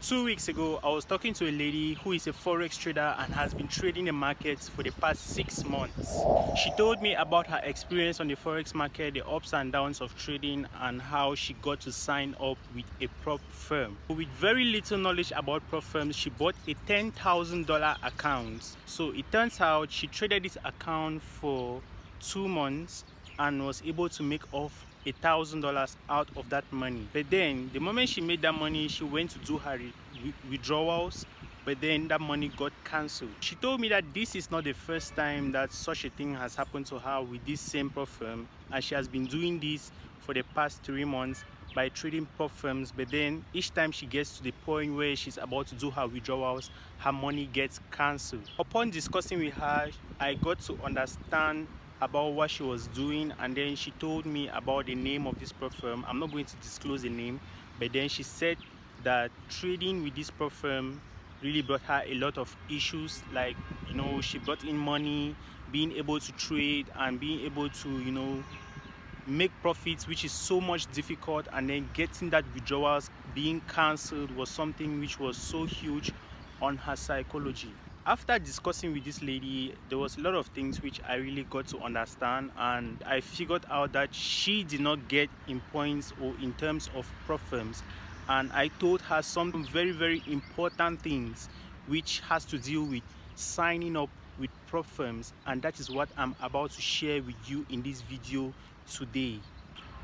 2 weeks ago, I was talking to a lady who is a forex trader and has been trading the markets for the past 6 months. She told me about her experience on the forex market, the ups and downs of trading, and how she got to sign up with a prop firm. With very little knowledge about prop firms, she bought a $10,000 account. So it turns out she traded this account for 2 months and was able to make off $1,000 out of that money. But then the moment she made that money, she went to do her withdrawals, but then that money got cancelled. She told me that this is not the first time that such a thing has happened to her with this same prop firm, and she has been doing this for the past 3 months by trading prop firms. But then each time she gets to the point where she's about to do her withdrawals, her money gets cancelled. Upon discussing with her, I got to understand about what she was doing, and then she told me about the name of this prop firm. I'm not going to disclose the name, but then she said that trading with this prop firm really brought her a lot of issues, like, she brought in money, being able to trade and being able to make profits, which is so much difficult, and then getting that withdrawals being cancelled was something which was so huge on her psychology. After discussing with this lady, there was a lot of things which I really got to understand, and I figured out that she did not get in points or in terms of prop firms. And I told her some very, very important things which has to deal with signing up with prop firms, and that is what I'm about to share with you in this video today.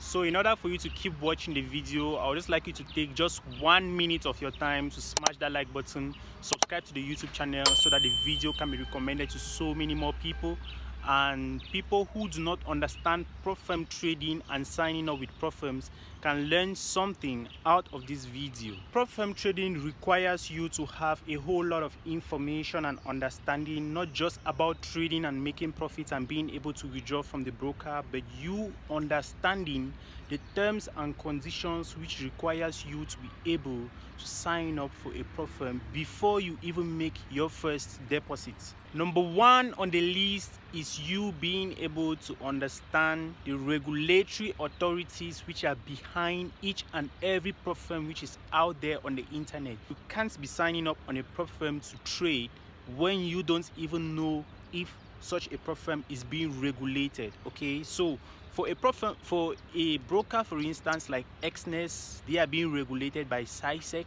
So in order for you to keep watching the video, I would just like you to take just 1 minute of your time to smash that like button, subscribe to the YouTube channel so that the video can be recommended to so many more people, and people who do not understand prop firm trading and signing up with prop firms can learn something out of this video. Prop firm trading requires you to have a whole lot of information and understanding, not just about trading and making profits and being able to withdraw from the broker, but you understanding the terms and conditions which requires you to be able to sign up for a prop firm before you even make your first deposit. Number 1 on the list is you being able to understand the regulatory authorities which are behind each and every prop firm which is out there on the internet. You can't be signing up on a prop firm to trade when you don't even know if such a prop firm is being regulated. Okay, so for a prop firm, for a broker, for instance, like Exness, they are being regulated by SISEC,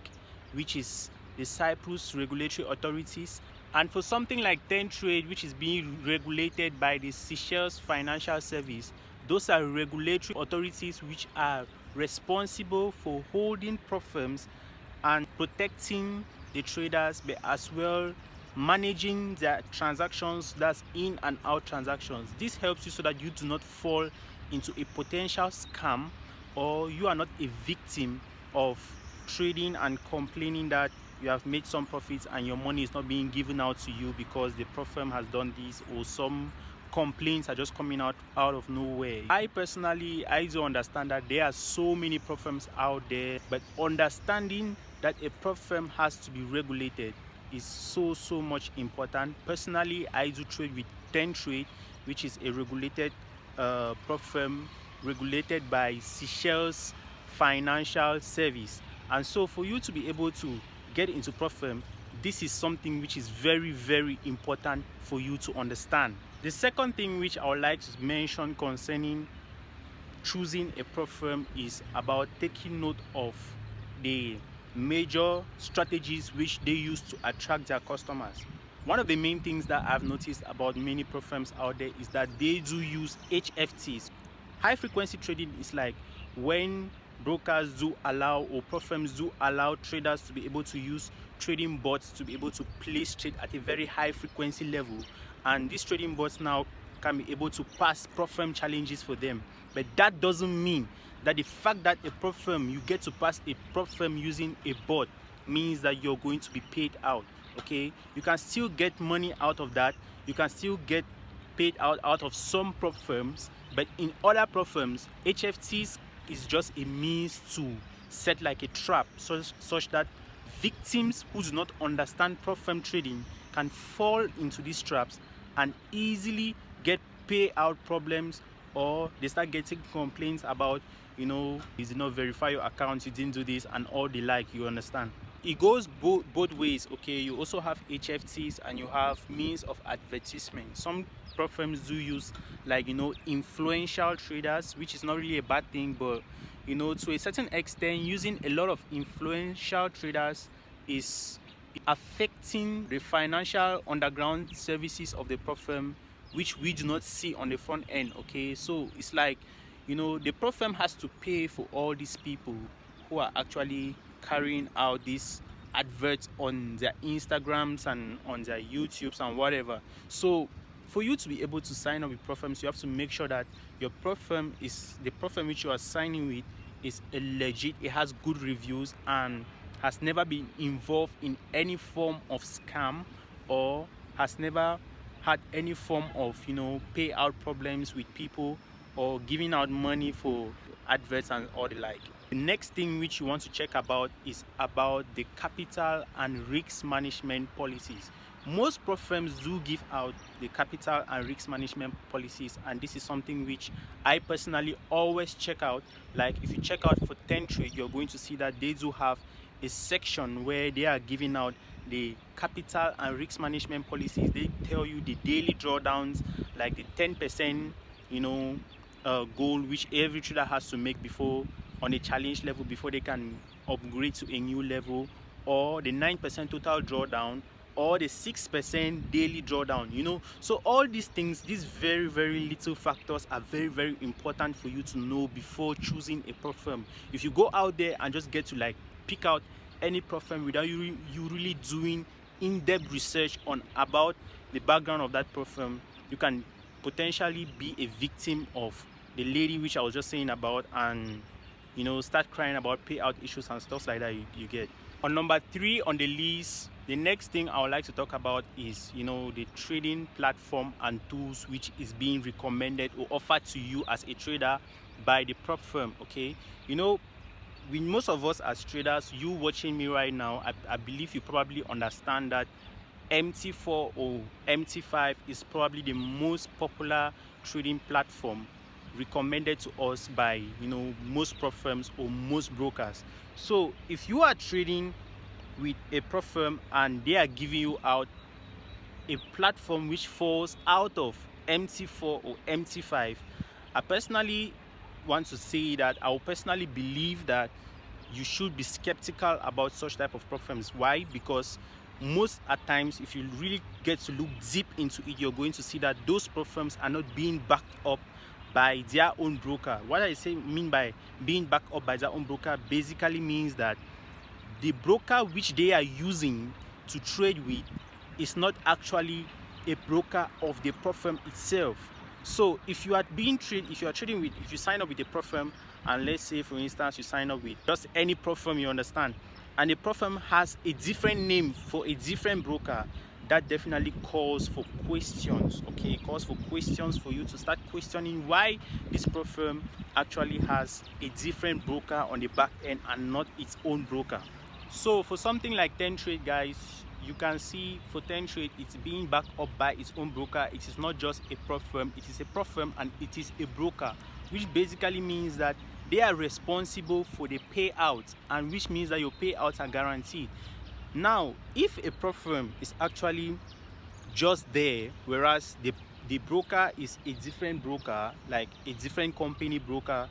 which is the Cyprus regulatory authorities. And for something like TENTRADE, which is being regulated by the Seychelles Financial Service, those are regulatory authorities which are responsible for holding prop firms and protecting the traders, but as well managing their transactions, that's in and out transactions. This helps you so that you do not fall into a potential scam, or you are not a victim of trading and complaining that you have made some profits and your money is not being given out to you because the prop firm has done this, or some complaints are just coming out of nowhere. I personally do understand that there are so many prop firms out there, but understanding that a prop firm has to be regulated is so much important. Personally, I do trade with TENTRADE, which is a regulated prop firm regulated by Seychelles Financial Service. And so for you to be able to get into prop firm, this is something which is very, very important for you to understand. The second thing which I would like to mention concerning choosing a prop firm is about taking note of the major strategies which they use to attract their customers. One of the main things that I've noticed about many prop firms out there is that they do use HFTs. High frequency trading is like when brokers do allow, or prop firms do allow, traders to be able to use trading bots to be able to place trade at a very high frequency level, and these trading bots now can be able to pass prop firm challenges for them. But that doesn't mean that the fact that a prop firm, you get to pass a prop firm using a bot, means that you're going to be paid out. Okay, you can still get money out of that, you can still get paid out of some prop firms, but in other prop firms, HFTs is just a means to set like a trap such that victims who do not understand prop firm trading can fall into these traps and easily get payout problems, or they start getting complaints about, you did not verify your account, you didn't do this, and all the like, you understand. it goes both ways. Okay, you also have HFTs and you have means of advertisement. Some prop firms do use, like, influential traders, which is not really a bad thing, but to a certain extent, using a lot of influential traders is affecting the financial underground services of the prop firm, which we do not see on the front end. Okay, so it's like, the prop firm has to pay for all these people who are actually carrying out these adverts on their Instagrams and on their YouTubes and whatever. So for you to be able to sign up with prop firms, you have to make sure that your prop firm is the prop firm which you are signing with is a legit, it has good reviews, and has never been involved in any form of scam, or has never had any form of payout problems with people, or giving out money for adverts and all the like. The next thing which you want to check about is about the capital and risk management policies. Most prop firms do give out the capital and risk management policies, and this is something which I personally always check out. Like, if you check out for TENTRADE, you're going to see that they do have a section where they are giving out the capital and risk management policies. They tell you the daily drawdowns, like the 10% goal which every trader has to make before, on a challenge level, before they can upgrade to a new level, or the 9% total drawdown, or the 6% daily drawdown. So all these things, these very, very little factors, are very, very important for you to know before choosing a prop firm. If you go out there and just get to like pick out any prop firm without you really doing in-depth research on about the background of that prop firm, you can potentially be a victim of the lady which I was just saying about, and start crying about payout issues and stuff like that you get. On number 3 on the list, the next thing I would like to talk about is the trading platform and tools which is being recommended or offered to you as a trader by the prop firm. Okay, with most of us as traders, you watching me right now, I believe you probably understand that MT4 or MT5 is probably the most popular trading platform recommended to us by most prop firms or most brokers. So if you are trading with a prop firm and they are giving you out a platform which falls out of MT4 or MT5, I personally want to say that I will personally believe that you should be skeptical about such type of prop firms. Why? Because most at times, if you really get to look deep into it, you're going to see that those prop firms are not being backed up by their own broker. What I mean by being backed up by their own broker basically means that the broker which they are using to trade with is not actually a broker of the prop firm itself. So if you are trading with, if you sign up with a prop firm, and let's say for instance you sign up with just any prop firm, you understand, and the prop firm has a different name for a different broker, that definitely calls for questions. Okay, it calls for questions for you to start questioning why this prop firm actually has a different broker on the back end and not its own broker. So for something like TENTRADE, guys, you can see for TENTRADE, it's being backed up by its own broker. It is not just a prop firm, it is a prop firm and it is a broker, which basically means that they are responsible for the payouts, and which means that your payouts are guaranteed. Now, if a prop firm is actually just there, whereas the broker is a different broker, like a different company broker,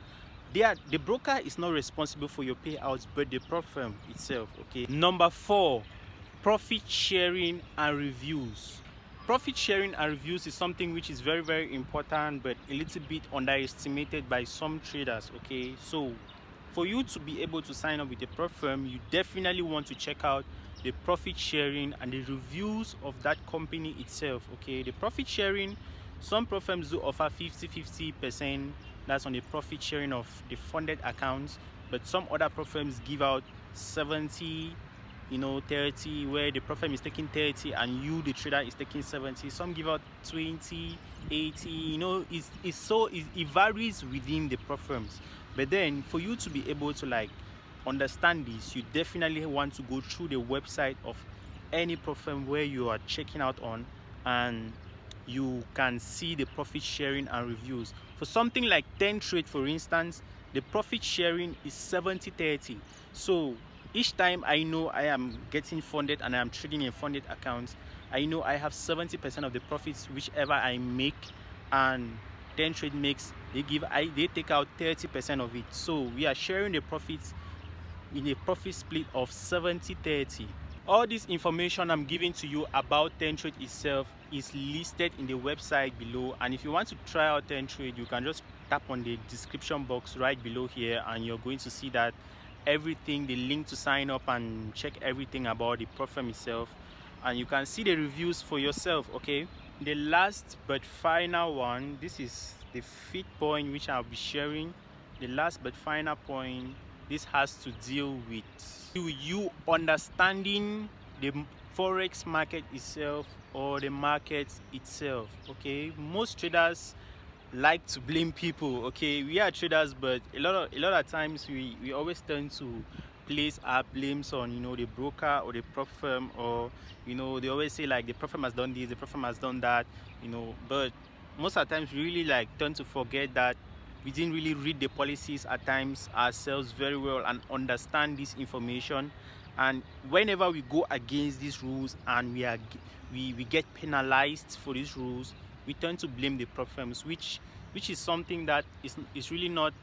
the broker is not responsible for your payouts, but the prop firm itself. Okay. Number 4, profit sharing and reviews. Profit sharing and reviews is something which is very, very important, but a little bit underestimated by some traders. Okay, so for you to be able to sign up with a prop firm, you definitely want to check out the profit sharing and the reviews of that company itself. Okay, the profit sharing, some prop firms do offer 50-50%, that's on the profit sharing of the funded accounts, but some other prop firms give out 70, 30, where the prop firm is taking 30 and you, the trader, is taking 70. Some give out 20, 80. It varies within the prop firms. But then for you to be able to like understand this, you definitely want to go through the website of any prop firm where you are checking out on, and you can see the profit sharing and reviews. For something like TENTRADE, for instance, the profit sharing is 70-30. So Each time I know I am getting funded and I am trading in funded accounts, I know I have 70% of the profits whichever I make, and TENTRADE makes, they take out 30% of it. So we are sharing the profits in a profit split of 70-30. All this information I'm giving to you about TENTRADE itself is listed in the website below, and if you want to try out TENTRADE, you can just tap on the description box right below here, and you're going to see that everything, the link to sign up and check everything about the platform itself, and you can see the reviews for yourself. Okay, the last but final one, this is the fifth point which I'll be sharing. The last but final point, this has to deal with you understanding the forex market itself or the market itself. Okay, most traders like to blame people. Okay, we are traders, but a lot of times we always tend to place our blames on, you know, the broker or the prop firm, or, you know, they always say like the prop firm has done this, the prop firm has done that, you know. But most of the times we really like tend to forget that we didn't really read the policies at times ourselves very well and understand this information. And whenever we go against these rules and we get penalized for these rules, we tend to blame the prop firms, which is something that is really not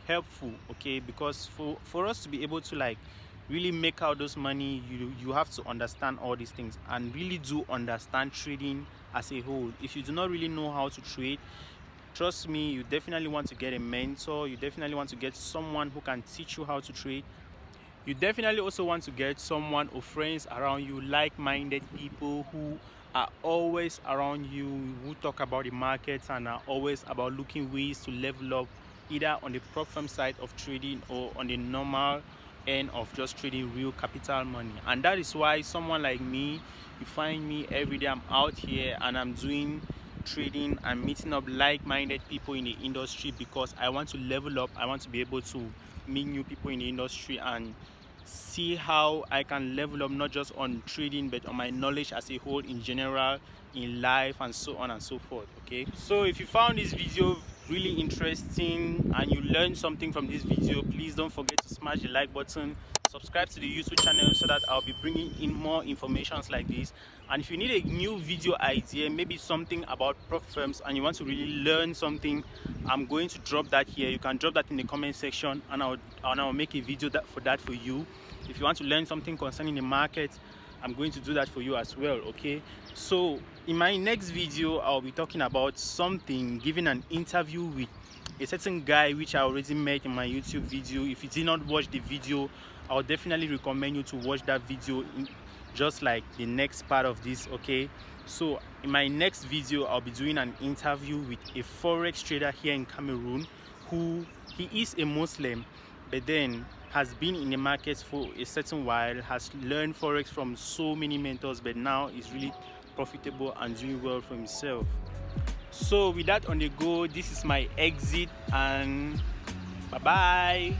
helpful. Okay, because for us to be able to like really make out those money, you have to understand all these things and really do understand trading as a whole. If you do not really know how to trade, trust me, you definitely want to get a mentor. You definitely want to get someone who can teach you how to trade. You definitely also want to get someone or friends around you, like-minded people who are always around you, who talk about the markets and are always about looking ways to level up, either on the prop firm side of trading or on the normal end of just trading real capital money. And that is why someone like me, you find me every day, I'm out here and I'm doing trading and meeting up like-minded people in the industry, because I want to level up. I want to be able to meet new people in the industry and see how I can level up, not just on trading but on my knowledge as a whole in general, in life, and so on and so forth. Okay, so if you found this video really interesting and you learned something from this video, please don't forget to smash the like button, subscribe to the YouTube channel so that I'll be bringing in more informations like this. And if you need a new video idea, maybe something about prop firms, and you want to really learn something, I'm going to drop that here. You can drop that in the comment section, and I'll make a video for you. If you want to learn something concerning the market, I'm going to do that for you as well. Okay, so in my next video, I'll be talking about something, giving an interview with a certain guy which I already met in my YouTube video. If you did not watch the video, I'll definitely recommend you to watch that video just like the next part of this. Okay, so in my next video, I'll be doing an interview with a forex trader here in Cameroon, who he is a Muslim, but then has been in the markets for a certain while, has learned forex from so many mentors, but now is really profitable and doing well for himself. So with that on the go, this is my exit, and bye bye.